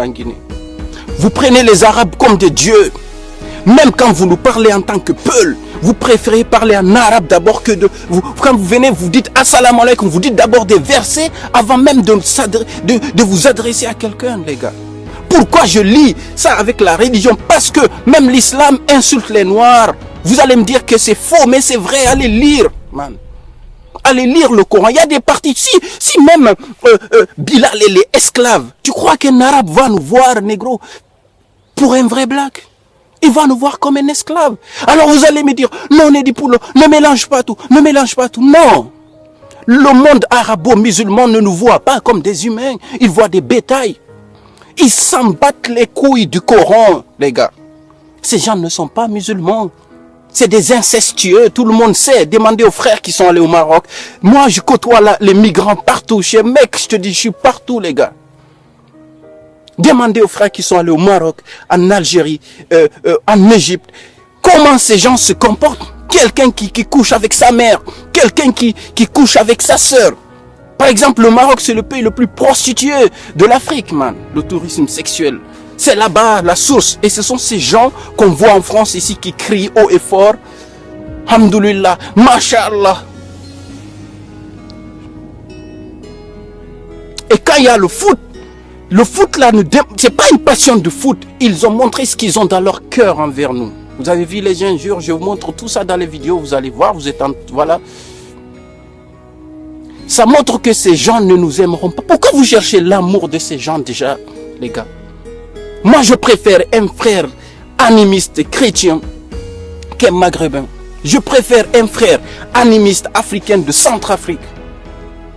en Guinée. Vous prenez les Arabes comme des dieux. Même quand vous nous parlez en tant que Peul, vous préférez parler en arabe d'abord que de... quand vous venez, vous dites assalamu alaikum, vous dites d'abord des versets avant même de vous adresser à quelqu'un, les gars. Pourquoi je lis ça avec la religion? Parce que même l'islam insulte les Noirs. Vous allez me dire que c'est faux, mais c'est vrai, allez lire, man. Allez lire le Coran. Il y a des parties. Si même Bilal et les esclaves, tu crois qu'un arabe va nous voir, négro, pour un vrai black? Il va nous voir comme un esclave. Alors vous allez me dire, non, Nedi Poulo, ne mélange pas tout, ne mélange pas tout. Non. Le monde arabo-musulman ne nous voit pas comme des humains. Il voit des bétails. Ils s'en battent les couilles du Coran, les gars. Ces gens ne sont pas musulmans. C'est des incestueux, tout le monde sait. Demandez aux frères qui sont allés au Maroc. Moi, je côtoie les migrants partout. Chez mec, je te dis, je suis partout, les gars. Demandez aux frères qui sont allés au Maroc, en Algérie, en Égypte. Comment ces gens se comportent? Quelqu'un qui couche avec sa mère. Quelqu'un qui couche avec sa sœur. Par exemple, le Maroc, c'est le pays le plus prostitué de l'Afrique, man. Le tourisme sexuel. C'est là-bas la source. Et ce sont ces gens qu'on voit en France ici qui crient haut et fort. Hamdoulillah, Masha'Allah. Et quand il y a le foot là, c'est pas une passion de foot. Ils ont montré ce qu'ils ont dans leur cœur envers nous. Vous avez vu les injures, je vous montre tout ça dans les vidéos, vous allez voir, vous êtes voilà. Ça montre que ces gens ne nous aimeront pas. Pourquoi vous cherchez l'amour de ces gens déjà, les gars? Moi, je préfère un frère animiste chrétien qu'un maghrébin. Je préfère un frère animiste africain de Centrafrique.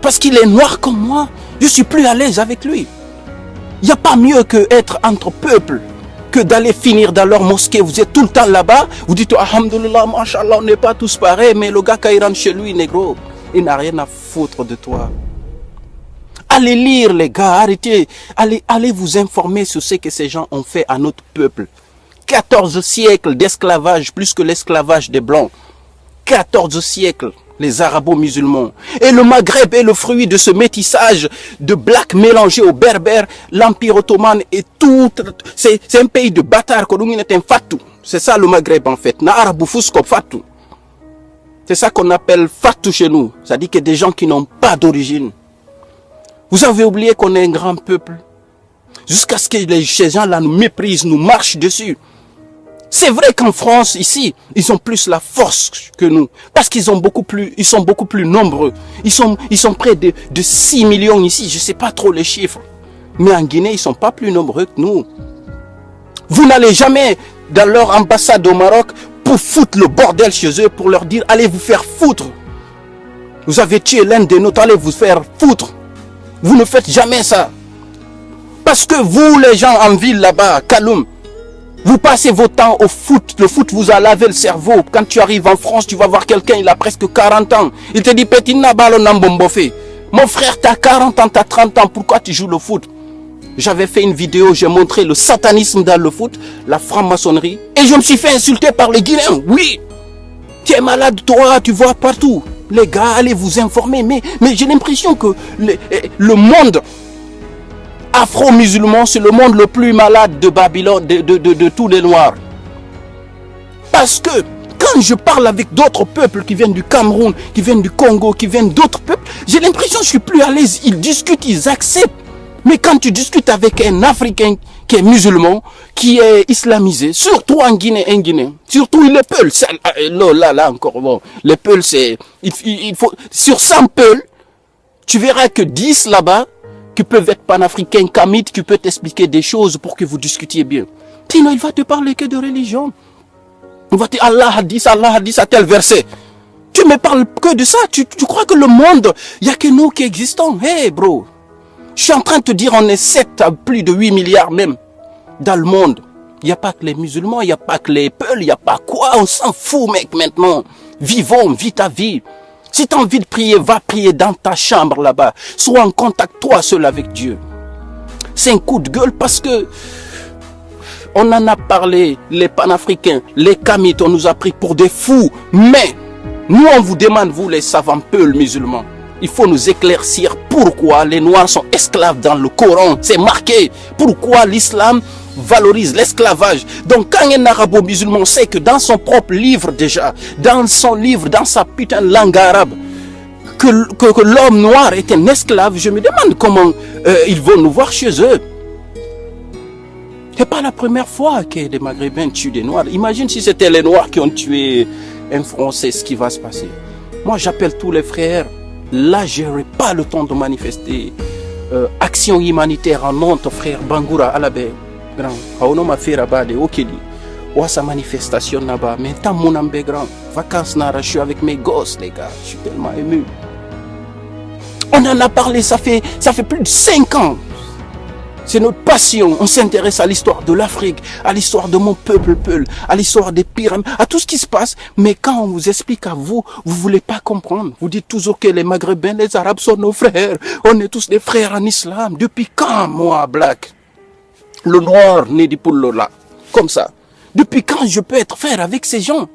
Parce qu'il est noir comme moi. Je suis plus à l'aise avec lui. Il n'y a pas mieux qu'être entre peuples que d'aller finir dans leur mosquée. Vous êtes tout le temps là-bas. Vous dites, alhamdoulilah, mashallah, on n'est pas tous pareils. Mais le gars, quand il rentre chez lui, négro, il n'a rien à foutre de toi. Allez lire, les gars, arrêtez. Allez vous informer sur ce que ces gens ont fait à notre peuple. 14 siècles d'esclavage, plus que l'esclavage des Blancs. 14 siècles, les arabo-musulmans. Et le Maghreb est le fruit de ce métissage de blacks mélangés aux berbères. L'Empire ottoman est tout... C'est un pays de bâtards. C'est ça le Maghreb en fait. C'est ça qu'on appelle fatou chez nous. Ça dit que des gens qui n'ont pas d'origine. Vous avez oublié qu'on est un grand peuple. Jusqu'à ce que ces gens-là nous méprisent, nous marchent dessus. C'est vrai qu'en France, ici, ils ont plus la force que nous. Parce qu'ils sont beaucoup plus nombreux. Ils sont près de 6 millions ici. Je ne sais pas trop les chiffres. Mais en Guinée, ils ne sont pas plus nombreux que nous. Vous n'allez jamais dans leur ambassade au Maroc pour foutre le bordel chez eux, pour leur dire, allez vous faire foutre. Vous avez tué l'un des nôtres, allez vous faire foutre. Vous ne faites jamais ça. Parce que vous, les gens en ville là-bas, Kaloum, vous passez vos temps au foot. Le foot vous a lavé le cerveau. Quand tu arrives en France, tu vas voir quelqu'un, il a presque 40 ans. Il te dit, petit nabalo nambombofe. Mon frère, tu as 40 ans, tu as 30 ans, pourquoi tu joues le foot? J'avais fait une vidéo, j'ai montré le satanisme dans le foot, la franc-maçonnerie. Et je me suis fait insulter par les Guinéens. Oui, tu es malade, toi, tu vois partout. Les gars, allez vous informer. Mais j'ai l'impression que le monde afro-musulman, c'est le monde le plus malade de Babylone, de tous les Noirs. Parce que quand je parle avec d'autres peuples qui viennent du Cameroun, qui viennent du Congo, qui viennent d'autres peuples, j'ai l'impression que je suis plus à l'aise. Ils discutent, ils acceptent. Mais quand tu discutes avec un Africain qui est musulman, qui est islamisé, surtout en Guinée, surtout les Peuls, là encore, bon, les Peuls, c'est, il faut, sur 100 Peuls, tu verras que 10 là-bas, qui peuvent être panafricains, kamites, qui peuvent t'expliquer des choses pour que vous discutiez bien. Sinon, il va te parler que de religion. Il va te dire, Allah a dit à tel verset. Tu me parles que de ça, tu crois que le monde, il n'y a que nous qui existons. Hey, bro. Je suis en train de te dire, on est 7 à plus de 8 milliards même dans le monde. Il n'y a pas que les musulmans, il n'y a pas que les Peuls, il n'y a pas quoi. On s'en fout, mec, maintenant. Vivons, vis ta vie. Si tu as envie de prier, va prier dans ta chambre là-bas. Sois en contact, toi seul avec Dieu. C'est un coup de gueule parce que on en a parlé, les panafricains, les kamites, on nous a pris pour des fous. Mais nous, on vous demande, vous les savants Peuls musulmans, Il faut nous éclaircir pourquoi les Noirs sont esclaves dans le Coran. C'est marqué. Pourquoi l'islam valorise l'esclavage. Donc quand un arabo-musulman sait que dans son propre livre déjà, dans son livre, dans sa putain de langue arabe, que l'homme noir est un esclave, je me demande comment ils vont nous voir chez eux. C'est pas la première fois que les Maghrébins tuent des Noirs. Imagine si c'était les Noirs qui ont tué un Français, ce qui va se passer. Moi, j'appelle tous les frères. Là, je n'aurai pas le temps de manifester. Action humanitaire en Nantes, frère Bangoura, Alabé, grand. Aono ma fait rabat de Okeli. Ou sa manifestation là-bas. Mais tant mon ambé grand. Vacances nara, je suis avec mes gosses, les gars. Je suis tellement ému. On en a parlé, ça fait plus de 5 ans. C'est notre passion. On s'intéresse à l'histoire de l'Afrique, à l'histoire de mon peuple, à l'histoire des pyramides, à tout ce qui se passe. Mais quand on vous explique à vous, vous voulez pas comprendre. Vous dites toujours que les Maghrébins, les Arabes sont nos frères. On est tous des frères en islam. Depuis quand, moi, Black, le noir né du poulo là, comme ça? Depuis quand je peux être frère avec ces gens?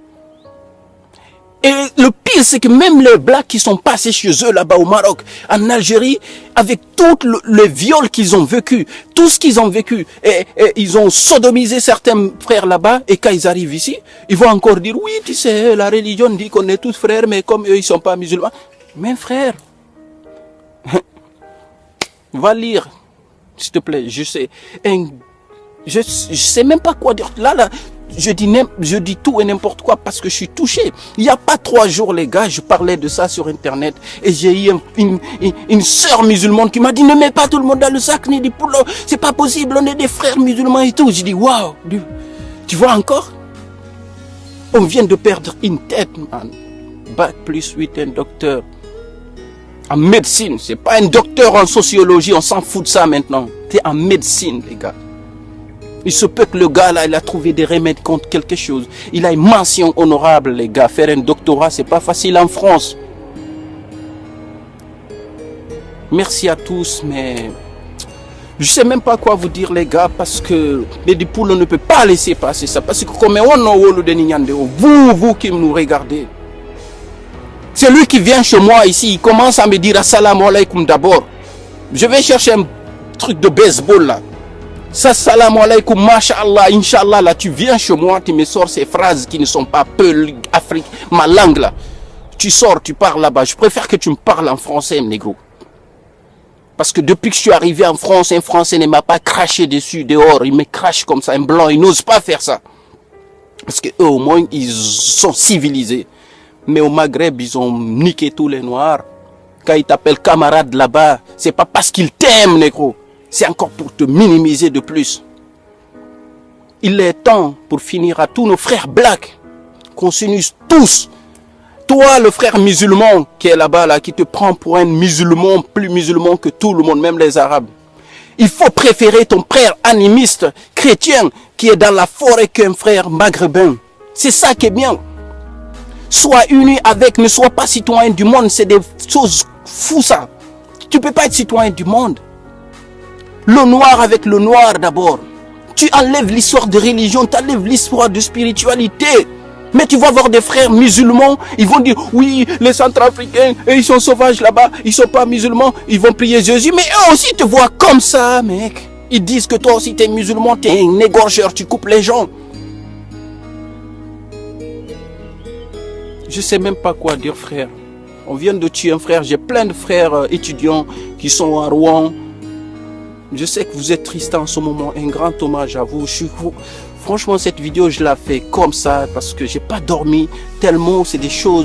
Et le pire, c'est que même les Blacks qui sont passés chez eux là-bas au Maroc, en Algérie, avec tout le viol qu'ils ont vécu, tout ce qu'ils ont vécu, et ils ont sodomisé certains frères là-bas, et quand ils arrivent ici, ils vont encore dire, oui, tu sais, la religion dit qu'on est tous frères, mais comme eux, ils sont pas musulmans. Mais frère, va lire, s'il te plaît, je sais même pas quoi dire. Là, je dis tout et n'importe quoi parce que je suis touché. Il n'y a pas 3 jours, les gars, je parlais de ça sur Internet et j'ai eu une sœur musulmane qui m'a dit ne mets pas tout le monde dans le sac, ni dit c'est pas possible, on est des frères musulmans et tout. J'ai dit waouh, tu vois encore? On vient de perdre une tête, man. Bac plus 8, un docteur en médecine. C'est pas un docteur en sociologie, on s'en fout de ça maintenant. T'es en médecine, les gars. Il se peut que le gars là, il a trouvé des remèdes contre quelque chose. Il a une mention honorable, les gars. Faire un doctorat, c'est pas facile en France. Merci à tous, mais je sais même pas quoi vous dire, les gars, parce que les dipoules ne peut pas laisser passer ça. Parce que comme on a vous qui nous regardez, c'est lui qui vient chez moi ici, il commence à me dire assalamu alaikum d'abord. Je vais chercher un truc de baseball là. Ça, salam alaikum, masha'Allah, inshallah, là, tu viens chez moi, tu me sors ces phrases qui ne sont pas peu Afrique, ma langue là. Tu sors, tu parles là-bas. Je préfère que tu me parles en français, négro. Parce que depuis que je suis arrivé en France, un Français ne m'a pas craché dessus, dehors. Il me crache comme ça, un blanc, il n'ose pas faire ça. Parce que eux, au moins, ils sont civilisés. Mais au Maghreb, ils ont niqué tous les Noirs. Quand ils t'appellent camarade là-bas, c'est pas parce qu'ils t'aiment, négro. C'est encore pour te minimiser de plus. Il est temps pour finir à tous nos frères blacks, qu'on s'unisse tous. Toi, le frère musulman qui est là-bas, là, qui te prend pour un musulman, plus musulman que tout le monde, même les Arabes. Il faut préférer ton frère animiste, chrétien, qui est dans la forêt qu'un frère maghrébin. C'est ça qui est bien. Sois uni avec, ne sois pas citoyen du monde, c'est des choses fous ça. Tu peux pas être citoyen du monde. Le noir avec le noir d'abord. Tu enlèves l'histoire de religion, tu enlèves l'histoire de spiritualité. Mais tu vas voir des frères musulmans, ils vont dire, oui, les Centrafricains, ils sont sauvages là-bas, ils sont pas musulmans, ils vont prier Jésus. Mais eux aussi te voient comme ça, mec. Ils disent que toi aussi tu es musulman, tu es un égorgeur, tu coupes les gens. Je sais même pas quoi dire, frère. On vient de tuer un frère, j'ai plein de frères étudiants qui sont à Rouen. Je sais que vous êtes triste en ce moment, un grand hommage à vous. Franchement, cette vidéo, je la fais comme ça parce que j'ai pas dormi tellement, c'est des choses.